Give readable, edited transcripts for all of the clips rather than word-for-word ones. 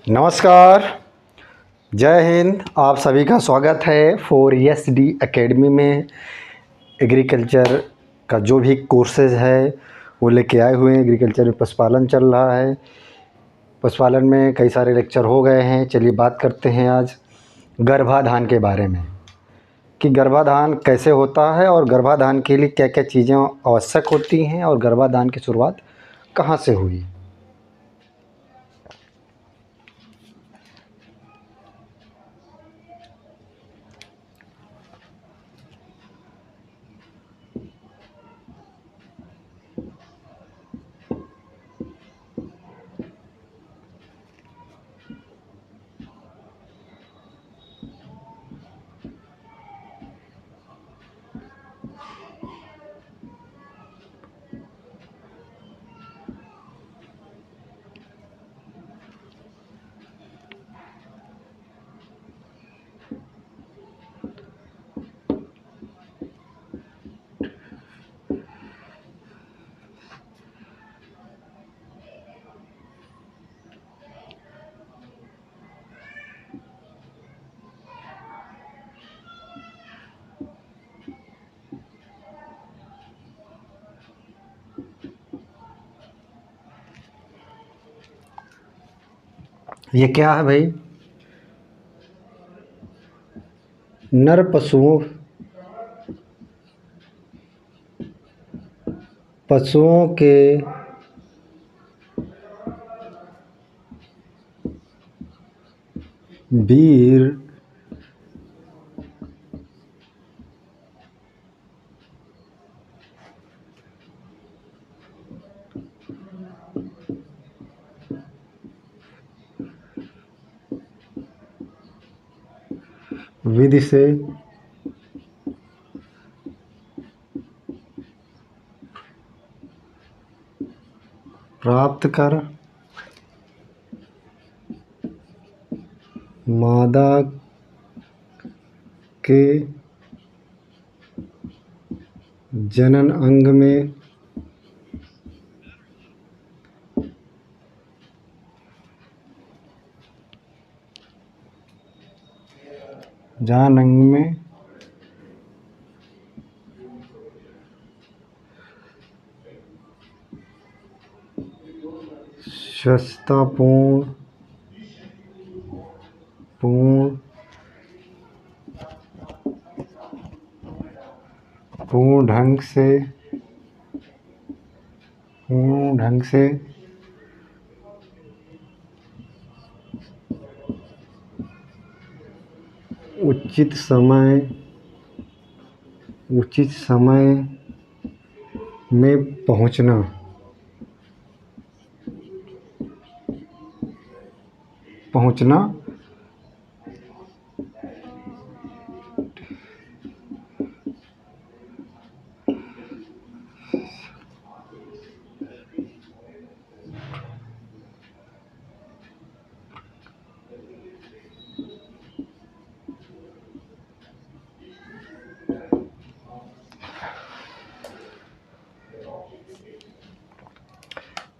नमस्कार, जय हिंद। आप सभी का स्वागत है 4SD एकेडमी में। एग्रीकल्चर का जो भी कोर्सेज है वो लेके आए हुए हैं। एग्रीकल्चर में पशुपालन चल रहा है। पशुपालन में कई सारे लेक्चर हो गए हैं। चलिए बात करते हैं आज गर्भाधान के बारे में कि गर्भाधान कैसे होता है और गर्भाधान के लिए क्या क्या चीज़ें आवश्यक होती हैं और गर्भाधान की शुरुआत कहाँ से हुई। ये क्या है भाई? नर पशुओं के वीर विधि से प्राप्त कर मादा के जनन अंग में स्वच्छतापूर्ण पूर्ण ढंग से उचित समय में पहुंचना।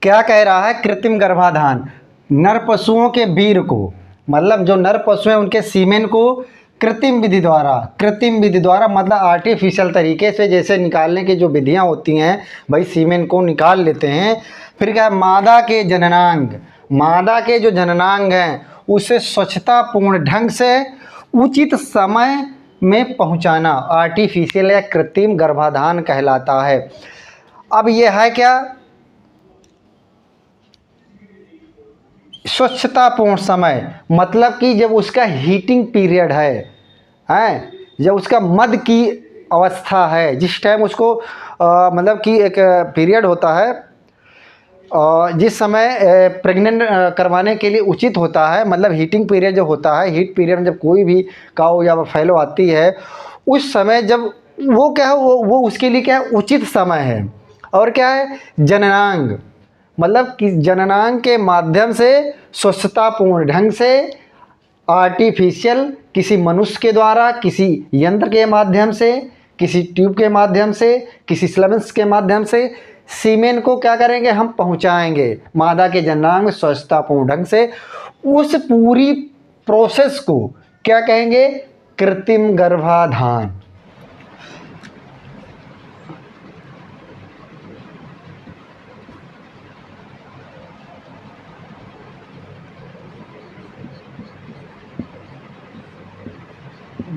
क्या कह रहा है? कृत्रिम गर्भाधान नर पशुओं के वीर्य को, मतलब जो नर पशु हैं उनके सीमेन को कृत्रिम विधि द्वारा मतलब आर्टिफिशियल तरीके से जैसे निकालने की जो विधियां होती हैं भाई, सीमेन को निकाल लेते हैं। फिर क्या, मादा के जो जननांग हैं उसे स्वच्छतापूर्ण ढंग से उचित समय में पहुंचाना आर्टिफिशियल या कृत्रिम गर्भाधान कहलाता है। अब यह है क्या? स्वच्छतापूर्ण समय, मतलब कि जब उसका हीटिंग पीरियड है जब उसका मध की अवस्था है, जिस टाइम उसको मतलब कि एक पीरियड होता है जिस समय प्रेग्नेंट करवाने के लिए उचित होता है, मतलब हीटिंग पीरियड जो होता है, हीट पीरियड में जब कोई भी काऊ या फैलो आती है उस समय जब वो क्या है, वो उसके लिए क्या है, उचित समय है। और क्या है, जननांग, मतलब कि जननांग के माध्यम से स्वच्छतापूर्ण ढंग से आर्टिफिशियल, किसी मनुष्य के द्वारा, किसी यंत्र के माध्यम से, किसी ट्यूब के माध्यम से, किसी स्लवेंस के माध्यम से सीमेन को क्या करेंगे, हम पहुंचाएंगे मादा के जननांग में स्वच्छतापूर्ण ढंग से। उस पूरी प्रोसेस को क्या कहेंगे, कृत्रिम गर्भाधान।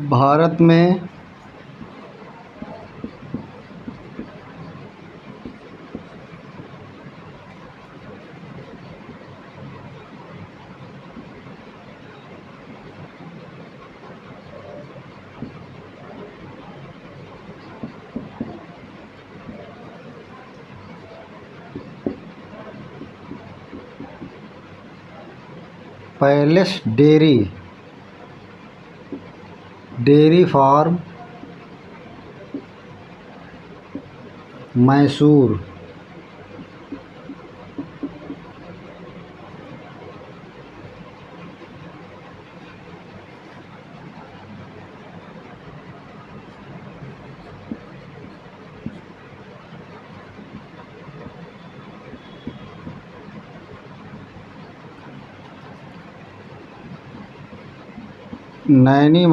भारत में palace dairy farm Mysore, Naini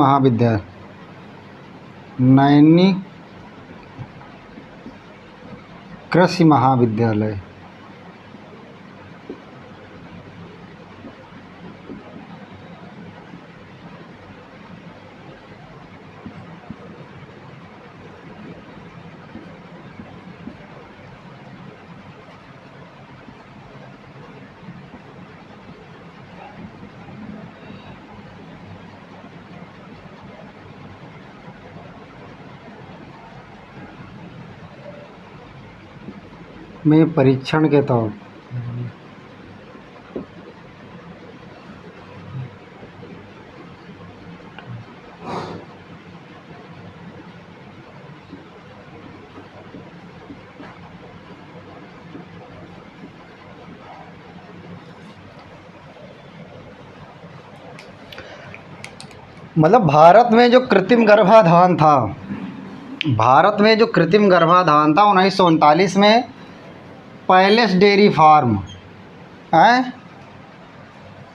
कृषि महाविद्यालय। में परीक्षण के तौर मतलब भारत में जो कृत्रिम गर्भाधान था, भारत में जो कृत्रिम गर्भाधान था 1939 में पैलेस डेयरी फार्म है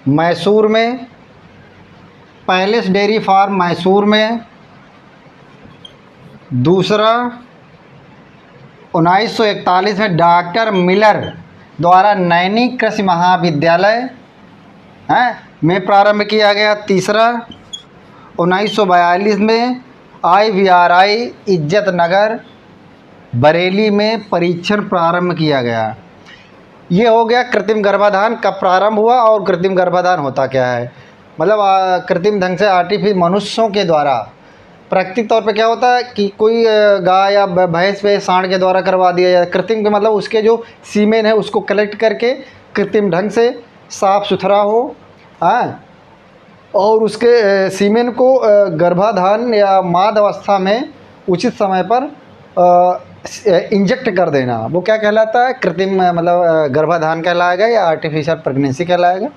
मैसूर में, पैलेस डेयरी फार्म मैसूर में। दूसरा 1941 में डॉक्टर मिलर द्वारा नैनी कृषि महाविद्यालय है में प्रारंभ किया गया। तीसरा 1942 में IVRI इज्जत नगर बरेली में परीक्षण प्रारंभ किया गया। ये हो गया कृत्रिम गर्भाधान कब प्रारंभ हुआ और कृत्रिम गर्भाधान होता क्या है। मतलब कृत्रिम ढंग से आर्टिफिशियल मनुष्यों के द्वारा, प्राकृतिक तौर पे क्या होता है कि कोई गाय या भैंस पे सांड के द्वारा करवा दिया जाए। कृत्रिम के मतलब उसके जो सीमेन है उसको कलेक्ट करके कृत्रिम ढंग से साफ़ सुथरा हो, हाँ, और उसके सीमेन को गर्भाधान या माद अवस्था में उचित समय पर इंजेक्ट कर देना, वो क्या कहलाता है, कृत्रिम मतलब गर्भाधान कहलाएगा या आर्टिफिशियल प्रेगनेंसी कहलाएगा।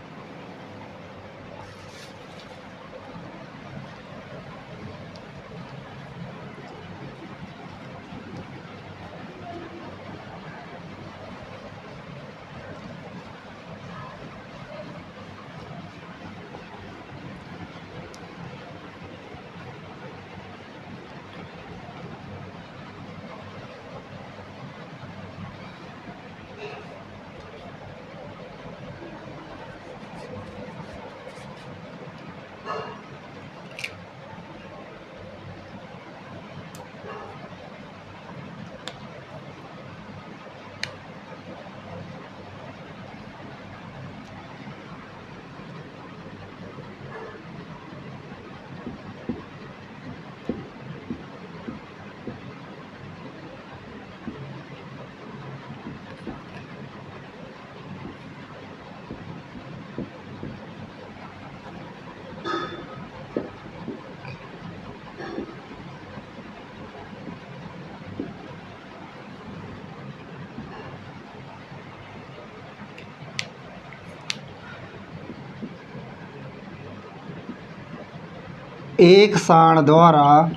एक सांड द्वारा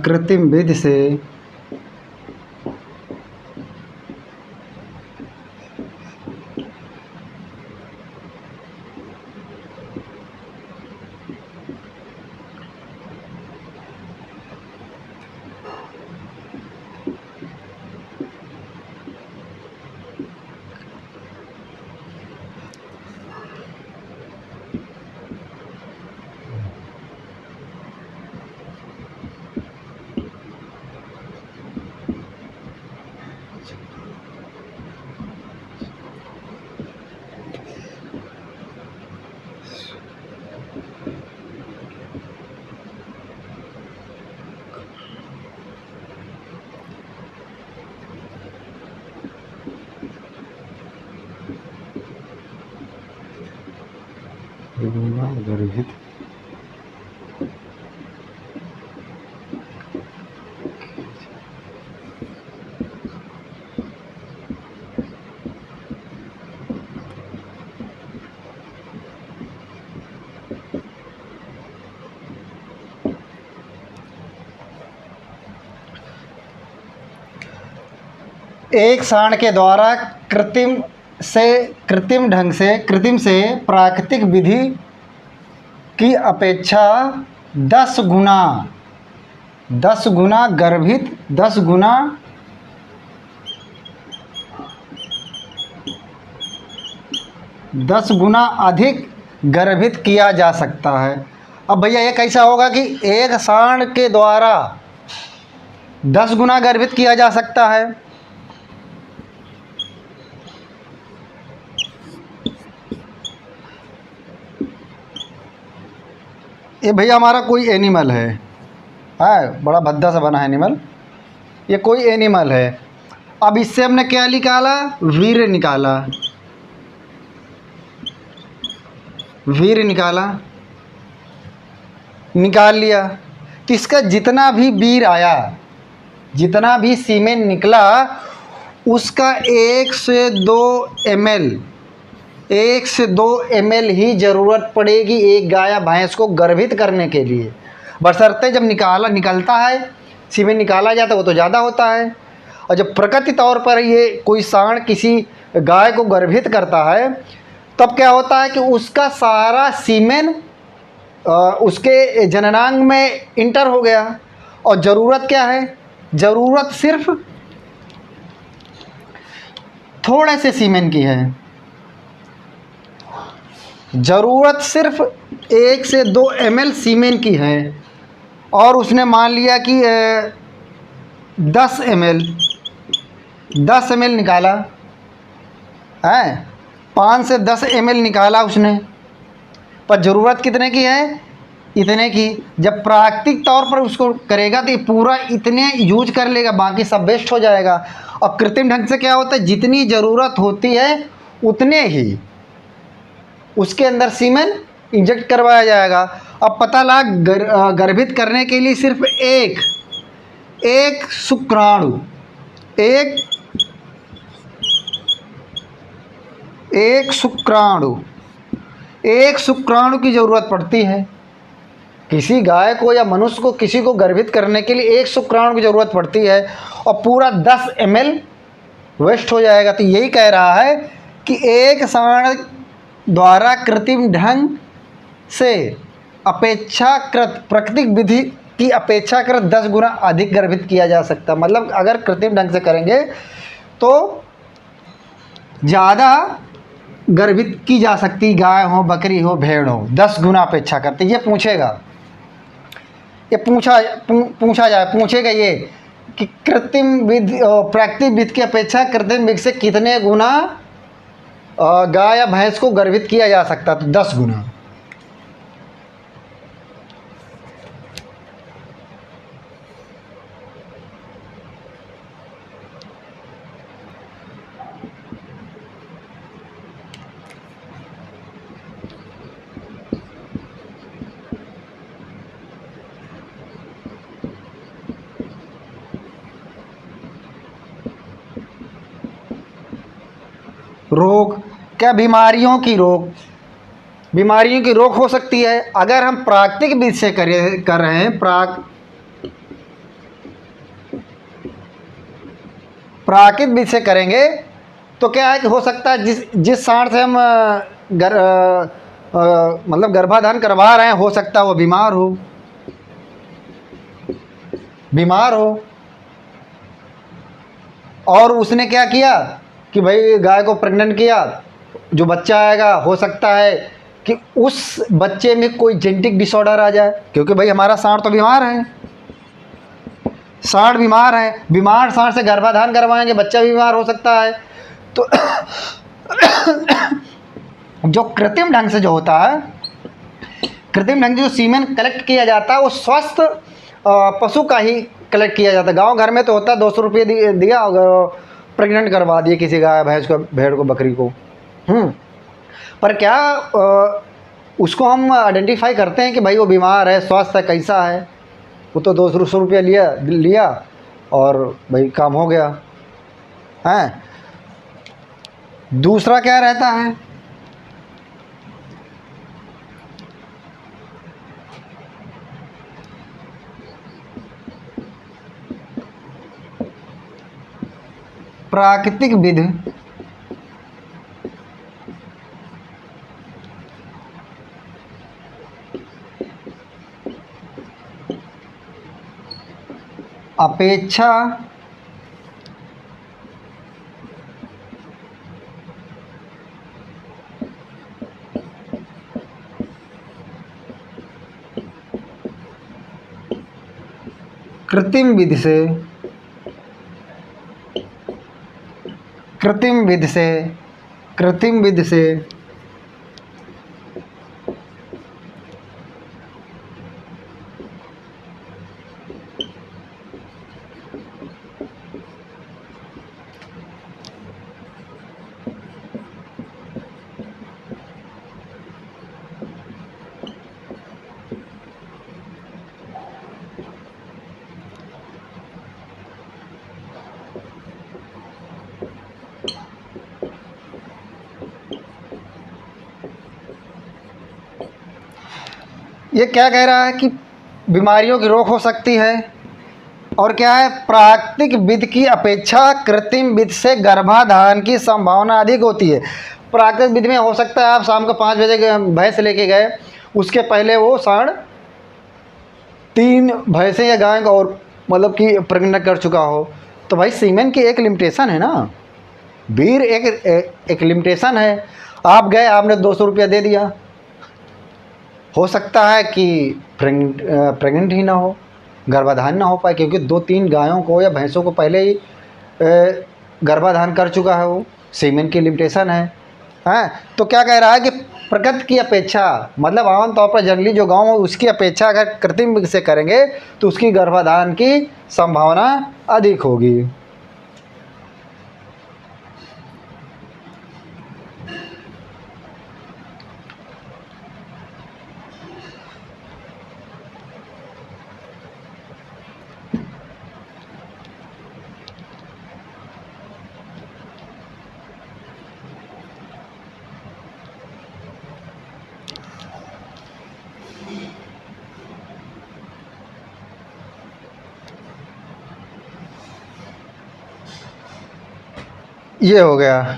कृत्रिम विधि से गर्भित एक सांड के द्वारा कृत्रिम से प्राकृतिक विधि की अपेक्षा 10 गुना अधिक गर्भित किया जा सकता है। अब भैया ये कैसा होगा कि एक सांड के द्वारा 10 गुना गर्भित किया जा सकता है। ये भैया हमारा कोई एनिमल है, बड़ा भद्दा सा बना है एनिमल। ये कोई एनिमल है। अब इससे हमने क्या निकाला? वीर्य निकाल लिया। तो इसका जितना भी वीर्य आया, जितना भी सीमेन निकला, उसका 1 से 2 ml ही ज़रूरत पड़ेगी एक गाय भैंस को गर्भित करने के लिए। बशर्ते जब निकलता है, सीमेन निकाला जाता है, वो तो ज़्यादा होता है। और जब प्रकृति तौर पर ये कोई सांड किसी गाय को गर्भित करता है, तब क्या होता है कि उसका सारा सीमेन उसके जननांग में इंटर हो गया। और ज़रूरत क्या है? ज़रूरत सिर्फ थोड़े से सीमेन की है। ज़रूरत सिर्फ 1 से 2 ml सीमेन की है। और उसने मान लिया कि 10 ml निकाला है, 5 से 10 ml निकाला उसने, पर ज़रूरत कितने की है? इतने की। जब प्राकृतिक तौर पर उसको करेगा तो ये पूरा इतने यूज कर लेगा, बाकी सब वेस्ट हो जाएगा। और कृत्रिम ढंग से क्या होता है? जितनी ज़रूरत होती है उतने ही उसके अंदर सीमेन इंजेक्ट करवाया जाएगा। अब पता लगा गर्भित करने के लिए सिर्फ एक शुक्राणु की ज़रूरत पड़ती है। किसी गाय को या मनुष्य को, किसी को गर्भित करने के लिए 1 शुक्राणु की ज़रूरत पड़ती है, और पूरा 10 ml वेस्ट हो जाएगा। तो यही कह रहा है कि एक सांड द्वारा कृत्रिम ढंग से अपेक्षाकृत प्राकृतिक विधि की अपेक्षाकृत 10 गुना अधिक गर्भित किया जा सकता। मतलब अगर कृत्रिम ढंग से करेंगे तो ज़्यादा गर्भित की जा सकती, गाय हो, बकरी हो, भेड़ हो, 10 गुना अपेक्षा करती। ये पूछेगा ये कि कृत्रिम विधि प्राकृतिक विधि की अपेक्षा कृत्रिम विधि से कितने गुना गाय या भैंस को गर्भित किया जा सकता? तो 10 गुना। रोग क्या बीमारियों की रोक हो सकती है। अगर हम प्राकृतिक विधि से कर रहे हैं, प्राकृतिक विधि से करेंगे तो क्या है कि हो सकता है जिस जिस सांड से हम मतलब गर्भाधान करवा रहे हैं, हो सकता है वो बीमार हो। और उसने क्या किया कि भाई गाय को प्रेग्नेंट किया, जो बच्चा आएगा हो सकता है कि उस बच्चे में कोई जेनेटिक डिसऑर्डर आ जाए, क्योंकि भाई हमारा सांड तो बीमार है, बीमार सांड से गर्भाधान करवाएंगे, बच्चा भी बीमार हो सकता है। तो जो कृत्रिम ढंग से जो होता है, कृत्रिम ढंग से जो सीमेन कलेक्ट किया जाता है वो स्वस्थ पशु का ही कलेक्ट किया जाता है। गांव घर में तो होता है 200 रुपये दिया और प्रेग्नेंट करवा दिए किसी गाय भैंस को, भेड़ को, बकरी को। पर क्या उसको हम आइडेंटिफाई करते हैं कि भाई वो बीमार है, स्वस्थ है, कैसा है? वो तो 200 रुपया लिया और भाई काम हो गया है। दूसरा क्या रहता है, प्राकृतिक विधि अपेक्षा कृत्रिम विधि से ये क्या कह रहा है कि बीमारियों की रोक हो सकती है। और क्या है, प्राकृतिक विधि की अपेक्षा कृत्रिम विधि से गर्भाधान की संभावना अधिक होती है। प्राकृतिक विधि में हो सकता है आप शाम को 5 बजे भैंस लेके गए, उसके पहले वो सांड 3 भैंसें या गाय का और मतलब कि प्रेग्नेंट कर चुका हो। तो भाई सीमेन की एक लिमिटेशन है ना, वीर एक लिमिटेशन है। आप गए, आपने 200 रुपया दे दिया, हो सकता है कि प्रेग्नेंट ही ना हो, गर्भाधान ना हो पाए, क्योंकि 2-3 गायों को या भैंसों को पहले ही गर्भाधान कर चुका है, वो सीमेन की लिमिटेशन है। हैं तो क्या कह रहा है कि प्रकृति की अपेक्षा, मतलब आमतौर पर जनरली जो गाँव है उसकी अपेक्षा अगर कृत्रिम से करेंगे तो उसकी गर्भाधान की संभावना अधिक होगी। ये हो गया।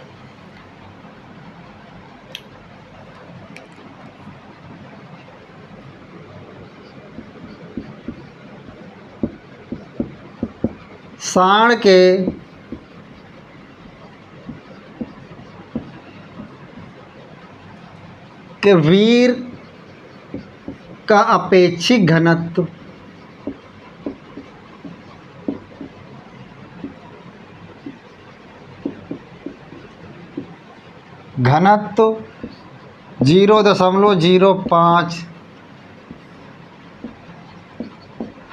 सांड के वीर का अपेक्षित घनत्व 0.05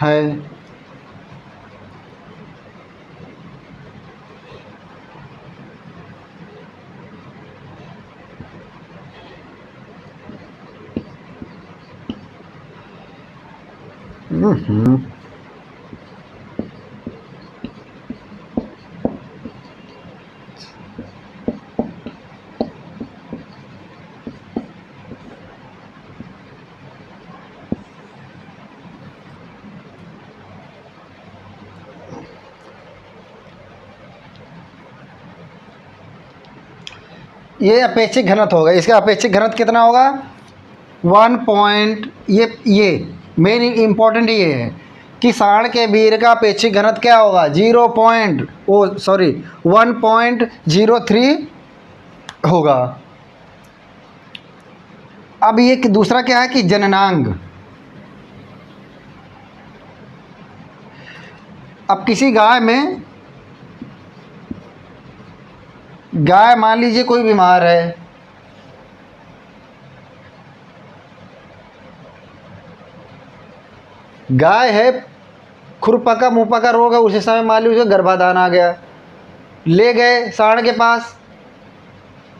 है। ये अपेक्षित घनत्व होगा, इसका अपेक्षित घनत्व कितना होगा 1 पॉइंट, ये मेन इम्पोर्टेंट ये है कि साँड के वीर्य का अपेक्षित घनत्व क्या होगा 1.03 होगा। अब ये दूसरा क्या है कि जननांग। अब किसी गाय में, गाय मान लीजिए कोई बीमार है, गाय है, खुरपका मुंहपका रोग है, उसी समय मान लीजिए गर्भाधान आ गया, ले गए सांड के पास,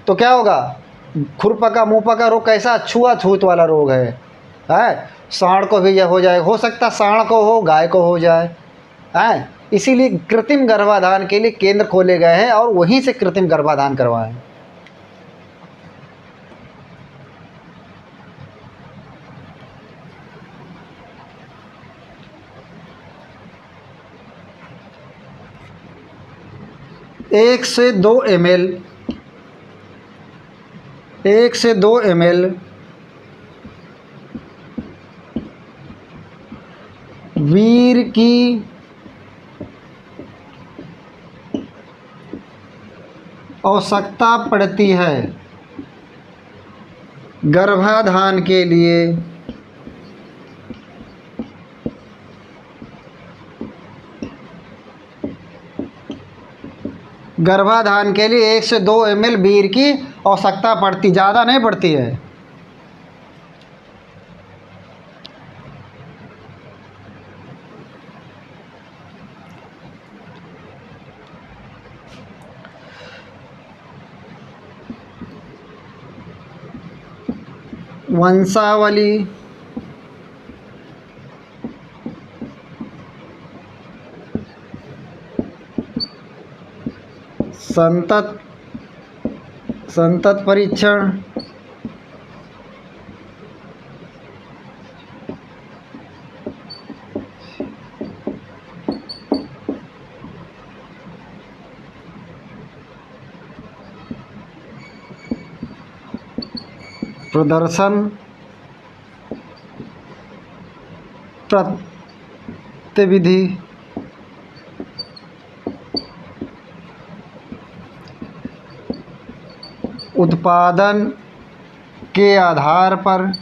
तो क्या होगा खुरपका मुंहपका रोग कैसा छुआछूत वाला रोग है सांड को भी यह हो जाए, हो सकता सांड को हो गाय को हो जाए है। इसीलिए कृत्रिम गर्भाधान के लिए केंद्र खोले गए हैं और वहीं से कृत्रिम गर्भाधान करवाएं। एक से 2 ml वीर की आवश्यकता पड़ती है गर्भाधान के लिए। गर्भाधान के लिए 1 से 2 ml वीर की आवश्यकता पड़ती, ज़्यादा नहीं पड़ती है। वंशावली, संतत परीक्षण, प्रदर्शन प्रतिविधि, उत्पादन के आधार पर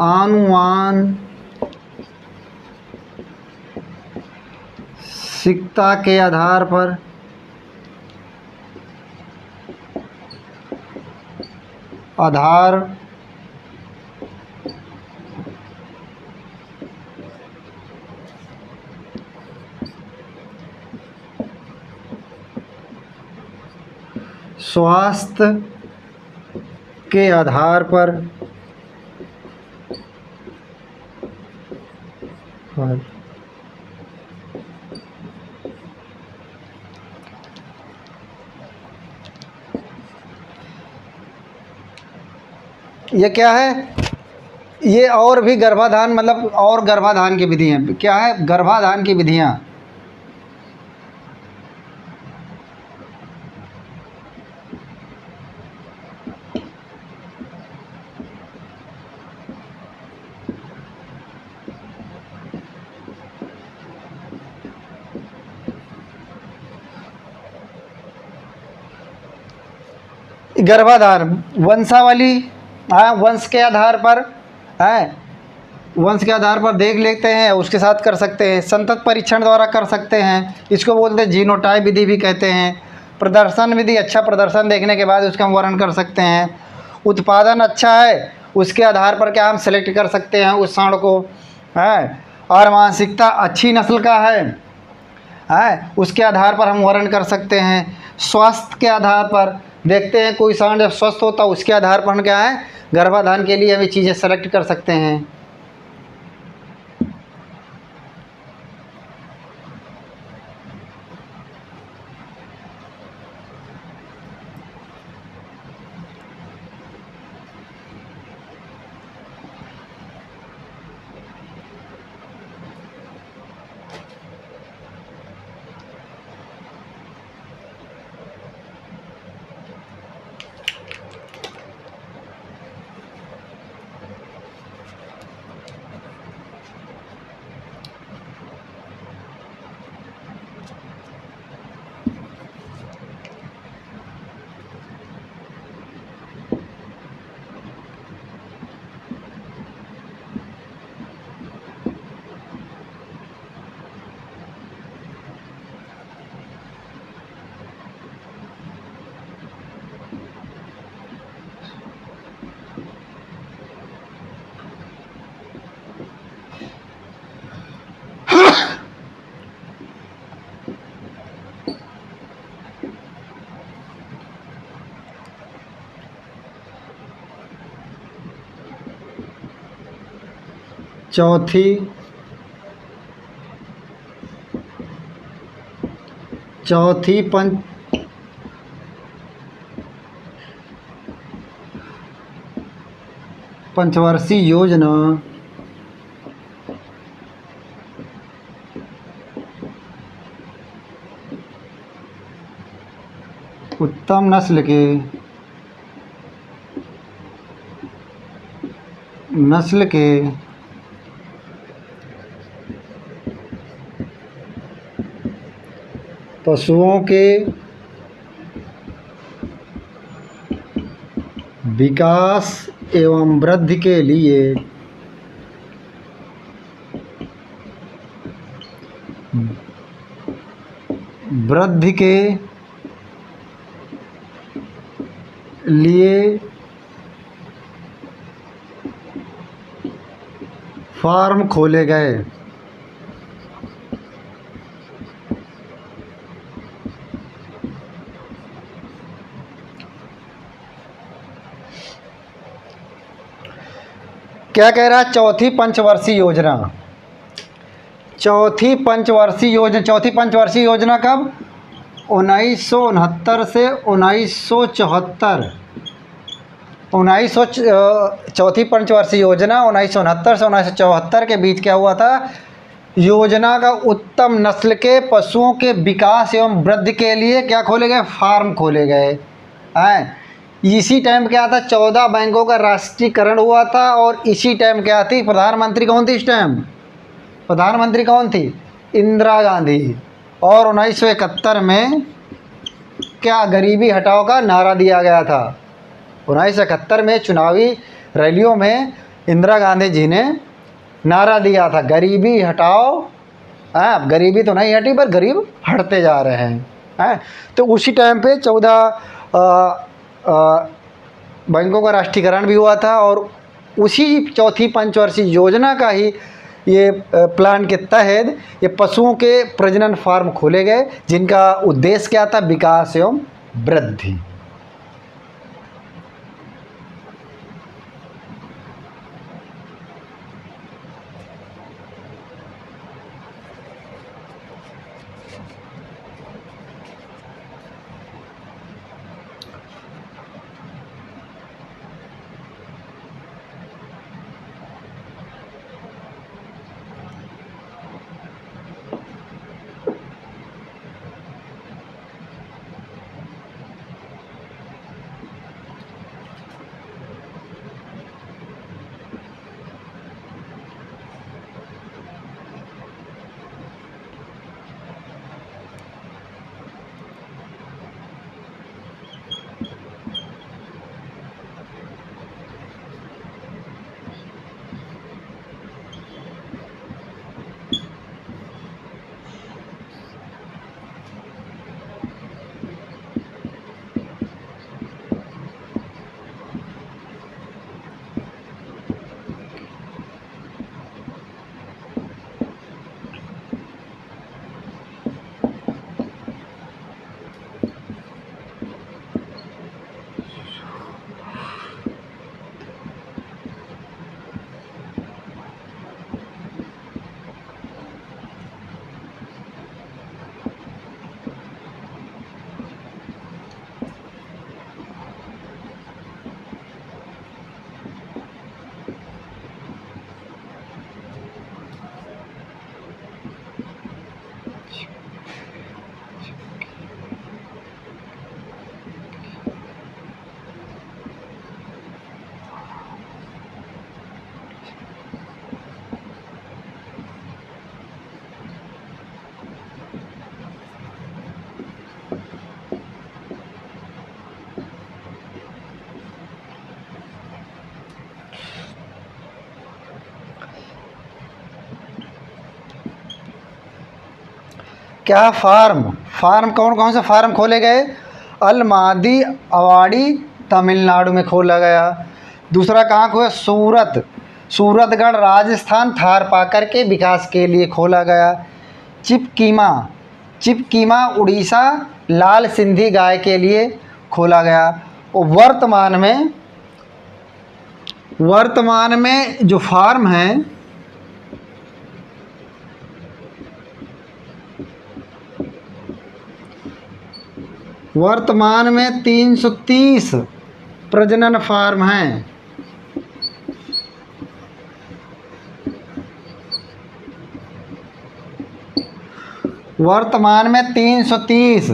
आनुवांशिकता के आधार पर स्वास्थ्य के आधार पर ये क्या है, ये और भी गर्भाधान मतलब और गर्भाधान की विधि हैं। क्या है गर्भाधान की विधियाँ, गर्भाधान वंशावली, हाँ वंश के आधार पर है, वंश के आधार पर देख लेते हैं, उसके साथ कर सकते हैं। संतत परीक्षण द्वारा कर सकते हैं, इसको बोलते हैं जीनोटाइप विधि भी कहते हैं। प्रदर्शन विधि, अच्छा प्रदर्शन देखने के बाद उसका हम वर्णन कर सकते हैं। उत्पादन अच्छा है, उसके आधार पर क्या हम सेलेक्ट कर सकते हैं उस सांड को है। और मानसिकता अच्छी नस्ल का है उसके आधार पर हम वर्णन कर सकते हैं। स्वास्थ्य के आधार पर देखते हैं, कोई सांड जब स्वस्थ होता है उसके आधार पर हम क्या है गर्भाधान के लिए हम ये चीज़ें सेलेक्ट कर सकते हैं। चौथी चौथी पंचवर्षीय योजना उत्तम नस्ल के पशुओं के विकास एवं वृद्धि के लिए फार्म खोले गए। क्या कह रहा है? चौथी पंचवर्षीय योजना। चौथी पंचवर्षीय योजना कब? 1969 से 1974। चौथी पंचवर्षीय योजना 1969 से 1974 के बीच क्या हुआ था? योजना का उत्तम नस्ल के पशुओं के विकास एवं वृद्धि के लिए क्या खोले गए? फार्म खोले गए हैं। इसी टाइम क्या था? 14 बैंकों का राष्ट्रीयकरण हुआ था। और इसी टाइम क्या थी? प्रधानमंत्री कौन थी इस टाइम? प्रधानमंत्री कौन थी? इंदिरा गांधी। और 1971 में क्या गरीबी हटाओ का नारा दिया गया था? 1971 में चुनावी रैलियों में इंदिरा गांधी जी ने नारा दिया था, गरीबी हटाओ। अब गरीबी तो नहीं हटी पर गरीब हटते जा रहे हैं। तो उसी टाइम पे 14 बैंकों का राष्ट्रीयकरण भी हुआ था। और उसी चौथी पंचवर्षीय योजना का ही ये प्लान के तहत ये पशुओं के प्रजनन फार्म खोले गए, जिनका उद्देश्य क्या था? विकास एवं वृद्धि। क्या फार्म कौन कौन से फार्म खोले गए? अलमादी अवाड़ी तमिलनाडु में खोला गया। दूसरा कहाँ खोला? सूरतगढ़ राजस्थान थारपाकर के विकास के लिए खोला गया। चिपकीमा उड़ीसा लाल सिंधी गाय के लिए खोला गया। और वर्तमान में जो फार्म हैं वर्तमान में 330 प्रजनन फार्म हैं। वर्तमान में 330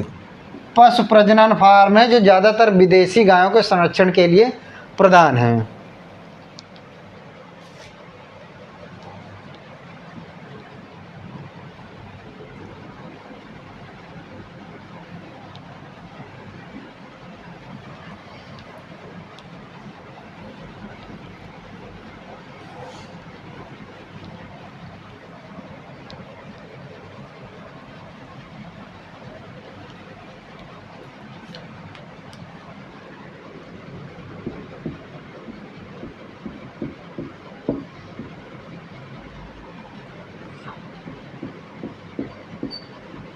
पशु प्रजनन फार्म है जो ज़्यादातर विदेशी गायों के संरक्षण के लिए प्रदान हैं।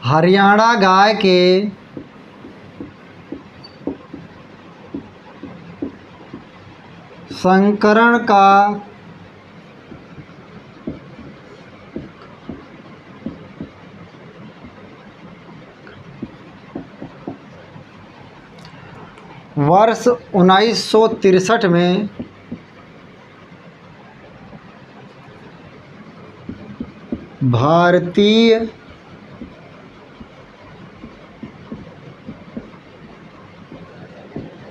हरियाणा गाय के संकरण का वर्ष 1963 में भारतीय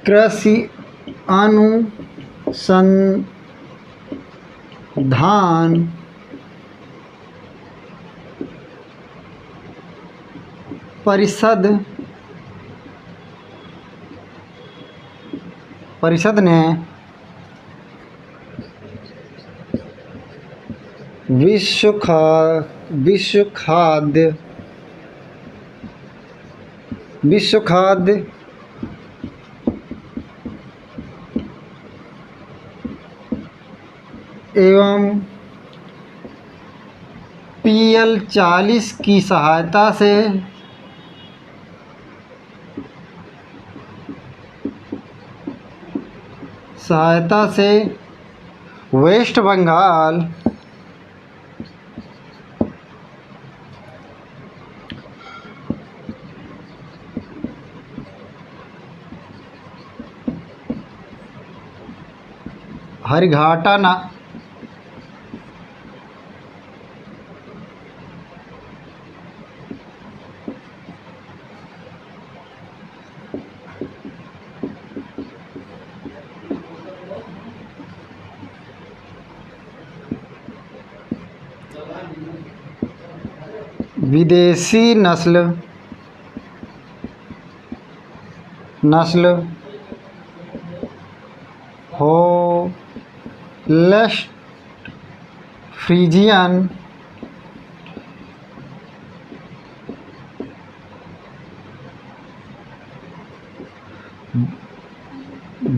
कृषि अनुसंधान परिषद ने विश्व खाद्य एवं PL40 की सहायता से वेस्ट बंगाल हरिघाटा विदेशी नस्ल होल्स्ट फ्रीजियन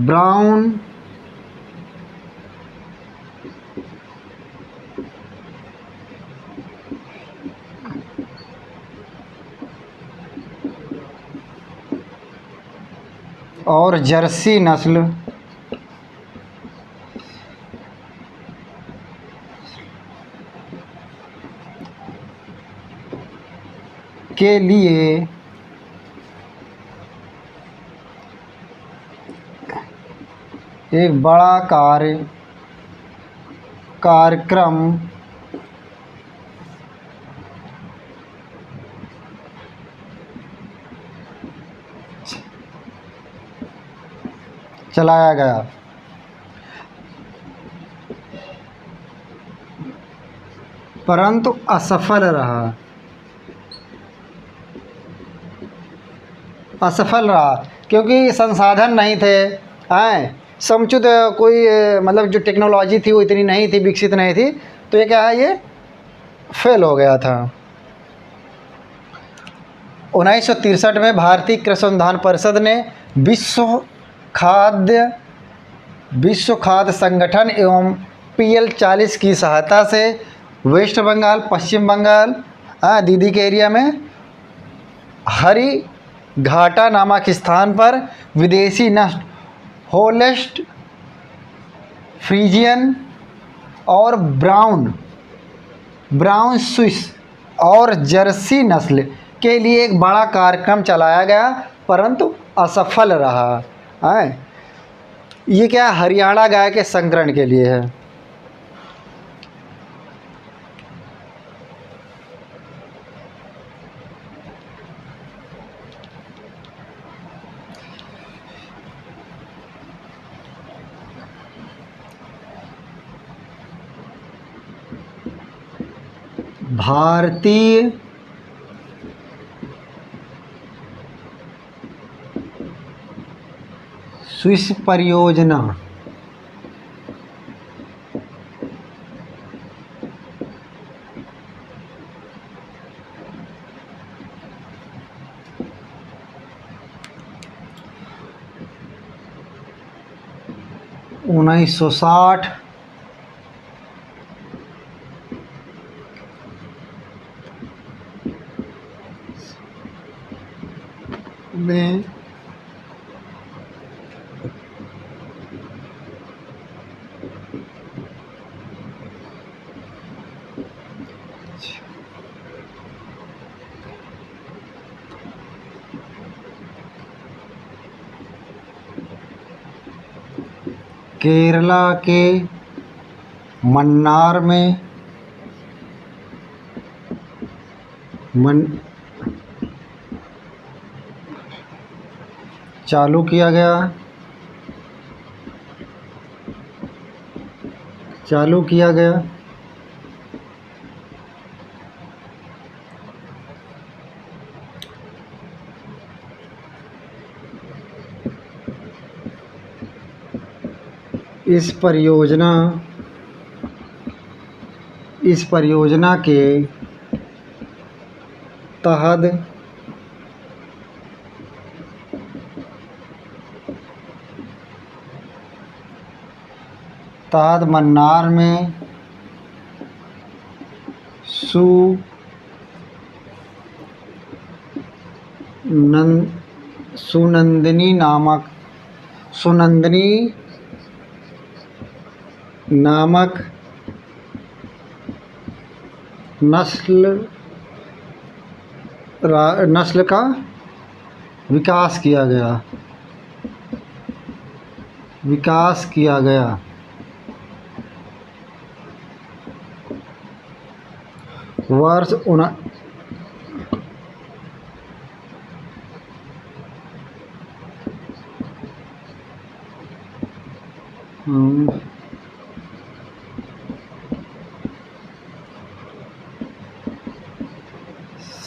ब्राउन और जर्सी नस्ल के लिए एक बड़ा कार्यक्रम चलाया गया। परंतु असफल रहा क्योंकि संसाधन नहीं थे, समुचित कोई मतलब जो टेक्नोलॉजी थी वो इतनी नहीं थी, विकसित नहीं थी, तो ये क्या है, ये फेल हो गया था। 1963 में भारतीय कृषि अनुसंधान परिषद ने विश्व खाद्य संगठन एवं PL40 की सहायता से वेस्ट बंगाल, पश्चिम बंगाल, दीदी के एरिया में हरिघाटा नामक स्थान पर विदेशी नस्ल होल्स्ट फ्रीजियन और ब्राउन स्विस और जर्सी नस्ल के लिए एक बड़ा कार्यक्रम चलाया गया, परंतु असफल रहा है। ये क्या है, हरियाणा गाय के संकरण के लिए है। भारतीय स्विस परियोजना उन्नीस सौ 60 में केरला के मन्नार में चालू किया गया। इस परियोजना के तहत मन्नार में सुनंदनी नामक नस्ल का विकास किया गया। वर्ष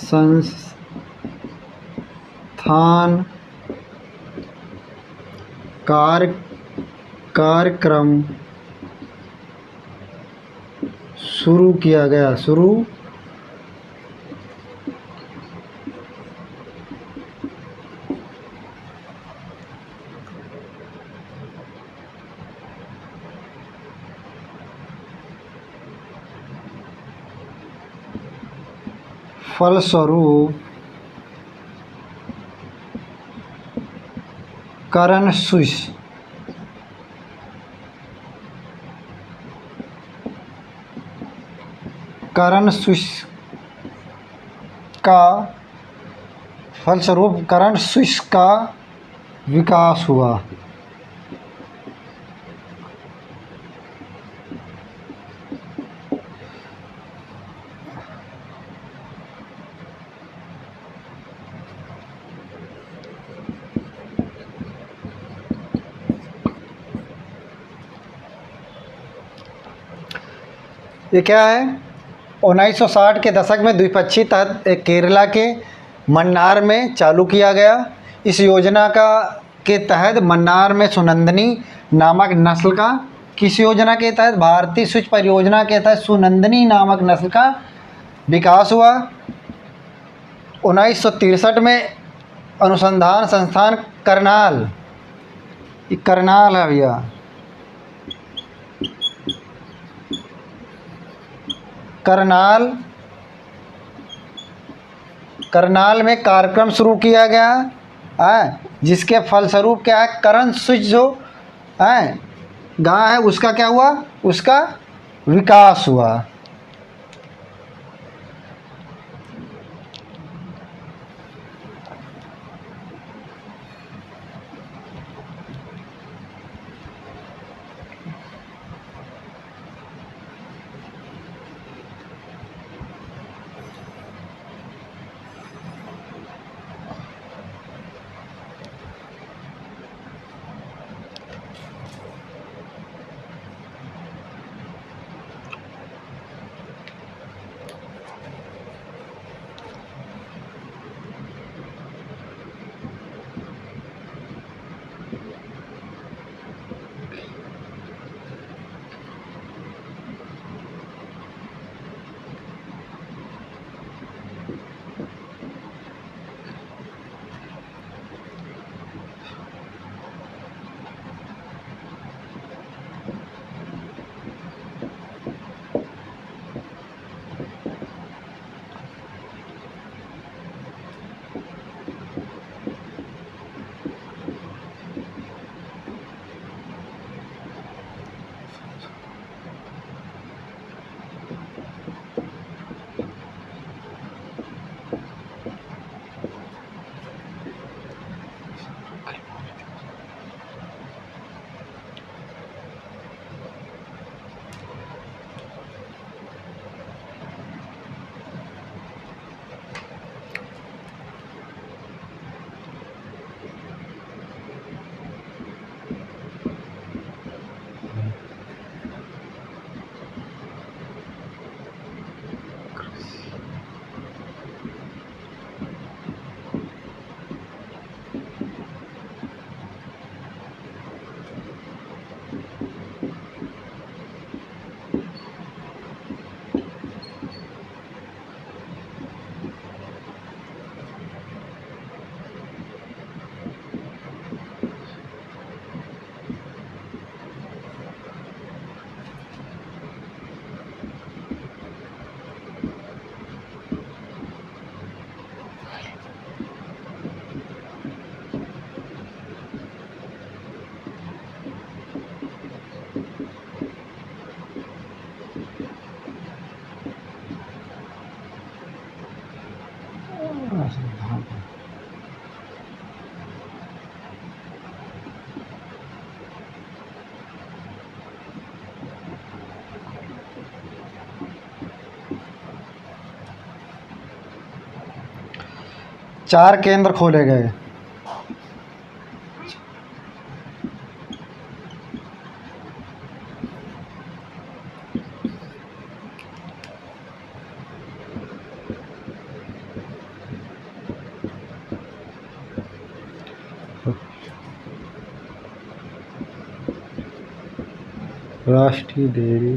संस्थान कार्यक्रम शुरू किया गया। फलस्वरूप करण स्विस का विकास हुआ। ये क्या है, 1960 के दशक में द्विपक्षीय तहत केरला के मन्नार में चालू किया गया। इस योजना के तहत मन्नार में सुनंदनी नामक नस्ल का, किस योजना के तहत, भारतीय स्विस परियोजना के तहत सुनंदनी नामक नस्ल का विकास हुआ। 1963 में अनुसंधान संस्थान करनाल है भैया, करनाल में कार्यक्रम शुरू किया गया है, जिसके फलस्वरूप क्या है, करण स्विस जो है गाय है उसका क्या हुआ, उसका विकास हुआ। 4 केंद्र खोले गए। राष्ट्रीय डेयरी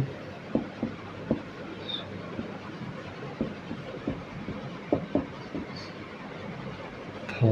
था।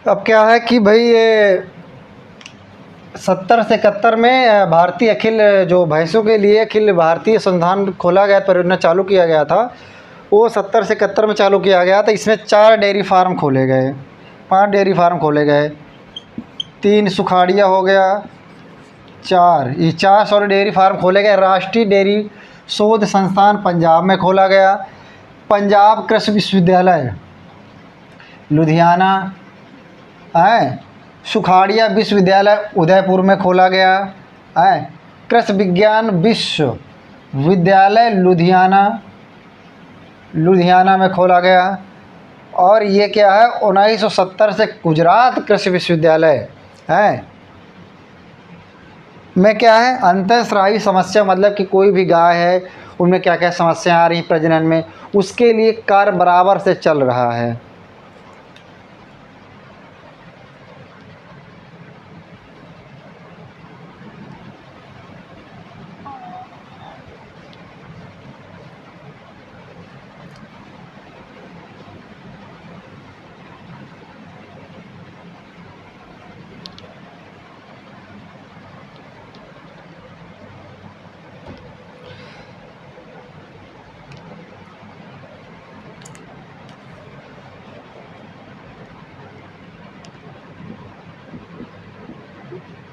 अब क्या है कि भाई ये 70 से 71 में भारतीय अखिल जो भैंसों के लिए अखिल भारतीय संस्थान खोला गया, परियोजना चालू किया गया था, वो 70 से 71 में चालू किया गया था। इसमें 4 डेयरी फार्म खोले गए, 5 डेयरी फार्म खोले गए, 3 सुखाड़िया हो गया, 4 डेयरी फार्म खोले गए। राष्ट्रीय डेयरी शोध संस्थान पंजाब में खोला गया, पंजाब कृषि विश्वविद्यालय लुधियाना है, सुखाड़िया विश्वविद्यालय उदयपुर में खोला गया है, कृषि विज्ञान विश्वविद्यालय लुधियाना में खोला गया। और ये क्या है, 1970 से गुजरात कृषि विश्वविद्यालय है में क्या है, अंतःस्रावी समस्या, मतलब कि कोई भी गाय है उनमें क्या क्या समस्या आ रही प्रजनन में, उसके लिए कार्य बराबर से चल रहा है।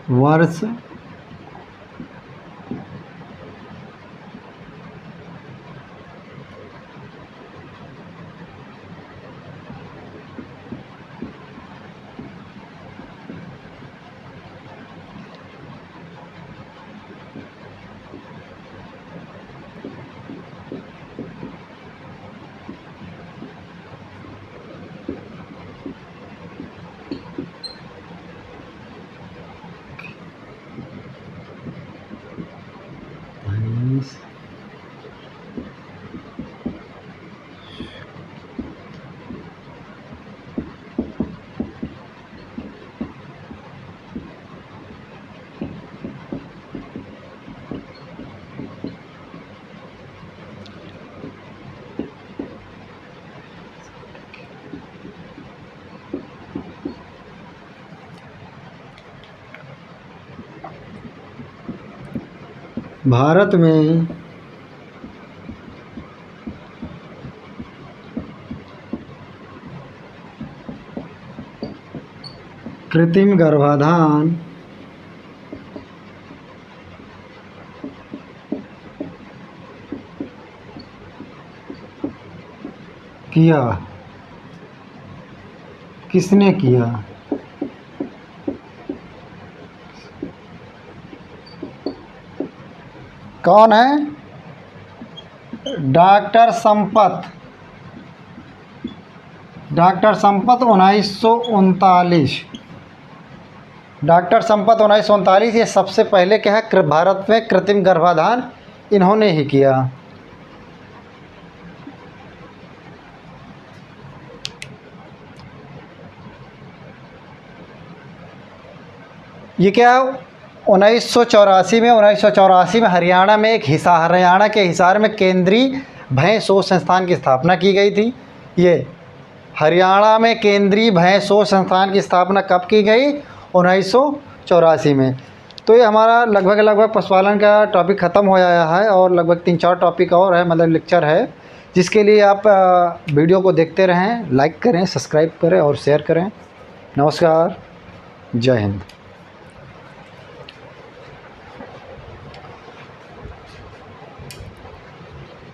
वर्ष भारत में कृत्रिम गर्भाधान किया। किसने किया? कौन है? Doctor Sampat. Doctor Sampat 1939। Doctor Sampat 1939 ये सबसे पहले क्या है, भारत में कृत्रिम गर्भाधान इन्होंने ही किया। ये क्या 1984 में हरियाणा में हरियाणा के हिसार में केंद्रीय भैंस शोध संस्थान की स्थापना की गई थी। ये हरियाणा में केंद्रीय भैंस शोध संस्थान की स्थापना कब की गई? 1984 में। तो ये हमारा लगभग पशुपालन का टॉपिक ख़त्म हो आया है और लगभग 3-4 टॉपिक और है, मतलब लेक्चर है, जिसके लिए आप वीडियो को देखते रहें, लाइक करें, सब्सक्राइब करें और शेयर करें। नमस्कार, जय हिंद।